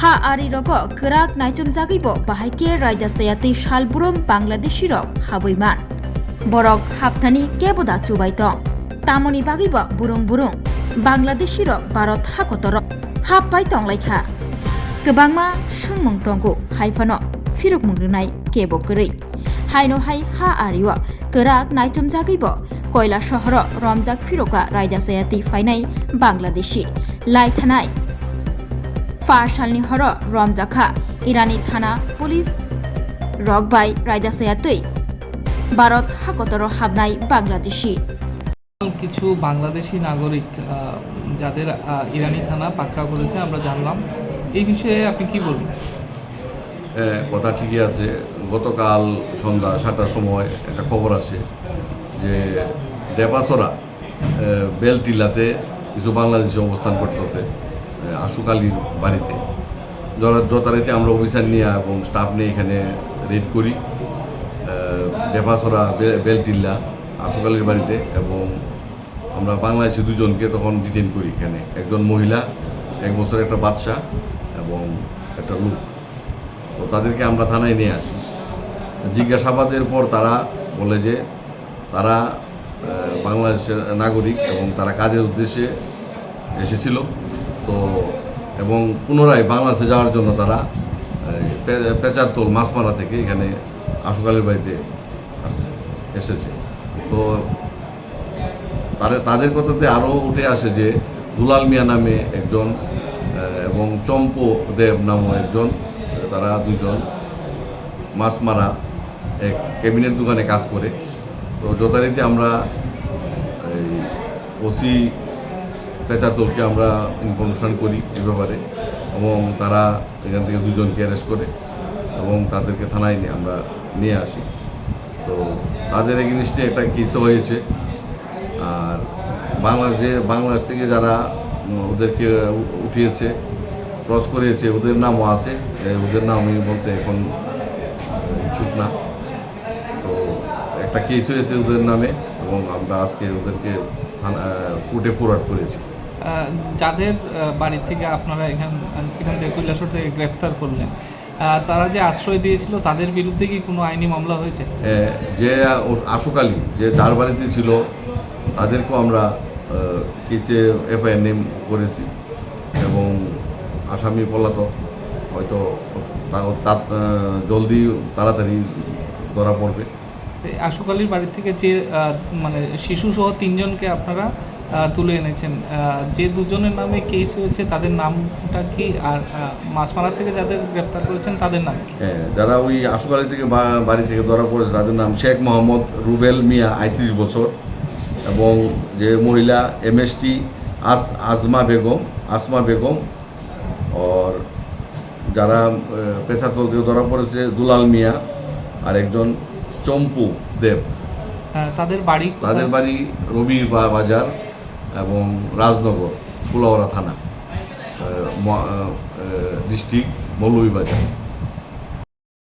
ha ari rogo kerak naicum jagibo bahaike raida sayati salburum Bangladeshi rok habuiman borok haptani keboda chubai tong tamoni bagibo burung Bangladeshi rok Bharat hakotorok happai tonglaikha kebangma sungmung tongo haifano firuk mungrunai kebo kerei haino hai ha ariwa kerak naicum jagibo Koila শহর রমজাক ফিরোকা রাইদা সায়াতি ফাইনাই বাংলাদেশি লাই থানায় 5 সালনি হর রমজাখা ইরানি থানা police রকবাই Raida সায়াতই Bharat হাকতর হাবনাই Bangladeshi কিছু বাংলাদেশি নাগরিক যাদের ইরানি থানা পাকড়াও করেছে আমরা জানলাম এই বিষয়ে আপনি কি বলবেন কথা ঠিকই আছে গতকাল সন্ধ্যা 7টার সময় একটা খবর আসে যে ডেপাসরা বেলটিলাতে কিছু বাংলাদেশি অবস্থান করতেছে আশুক আলীর বাড়িতে যথারীতি আমরা অফিসার নিয়ে এবং স্টাফ নিয়ে এখানে রেড করি ডেপাসরা বেলটিল্লা আশুক আলীর বাড়িতে এবং আমরা বাংলাদেশি দুজনকে তখন ডিটেইন করি এখানে একজন মহিলা 1 বছরের একটা বাচ্চা এবং একটা লোক তো তাদেরকে আমরা থানায় নিয়ে আসি জিজ্ঞাসাবাদের পর তারা বলে যে তারা বাংলাদেশের নাগরিক এবং তারা কাজের উদ্দেশ্যে এসেছিল তো এবং পুনরায় বাংলাদেশে যাওয়ার জন্য তারা পেচারতোল মাছমারা থেকে এখানে আশুক আলীর বাড়িতে এসেছে তো তাদের কথাতে আরও উঠে আসে যে দুলাল মিয়া নামে একজন এবং চম্পু দেব নামে একজন তারা দুজন মাছমারা এক ক্যাবিনেট দোকানে কাজ করে তো যথারীতি আমরা এই ওসি পেচারতোলকে আমরা ইনফরমেশন করি এ ব্যাপারে এবং তারা এখান থেকে দুজনকে অ্যারেস্ট করে এবং তাদেরকে থানায় আমরা নিয়ে আসি তো তাদের এগেইনস্টে একটা কেসও হয়েছে আর বাংলাদেশ থেকে যারা ওদেরকে উঠিয়েছে ক্রস করিয়েছে ওদের নামও আছে ওদের নাম আমি বলতে এখন ইচ্ছুক না তো একটা কেস হয়েছে ওদের নামে এবং আমরা আজকে ওদেরকে কোর্টে ফরওয়ার্ড করেছি যাদের বাড়ি থেকে আপনারা এখান থেকে কৈলাসহর থেকে গ্রেপ্তার করলেন তারা যে আশ্রয় দিয়েছিল তাদের বিরুদ্ধে কি কোনো আইনি মামলা হয়েছে যে আশুক আলী যে যার বাড়িতে ছিল তাদেরকেও আমরা কেসে এফআইআর নেম করেছি এবং আসামি পলাতক হয়তো জলদি তাড়াতাড়ি ধরা পড়বে আশুক আলীর বাড়ি থেকে যে মানে শিশুসহ 3 জনকে আপনারা তুলে এনেছেন যে দুজনের নামে কেস হয়েছে তাদের নামটা কি আর মাছমারা থেকে যাদের গ্রেপ্তার করেছেন তাদের নাম কি যারা ওই আশুক আলী থেকে বাড়ি থেকে ধরা পড়েছে তাদের নাম শেখ মোহাম্মদ রুবেল মিয়া 38 বছর এবং যে মহিলা এমএসটি আসমা বেগম আর যারা পেছাতল থেকে ধরা পড়েছে দুলাল মিয়া আর একজন চম্পু দেব তাদের বাড়ি রবি বাজার এবং রাজনগর ফুলাওয়ারা থানা ডিস্ট্রিক্ট মৌলভীবাজার।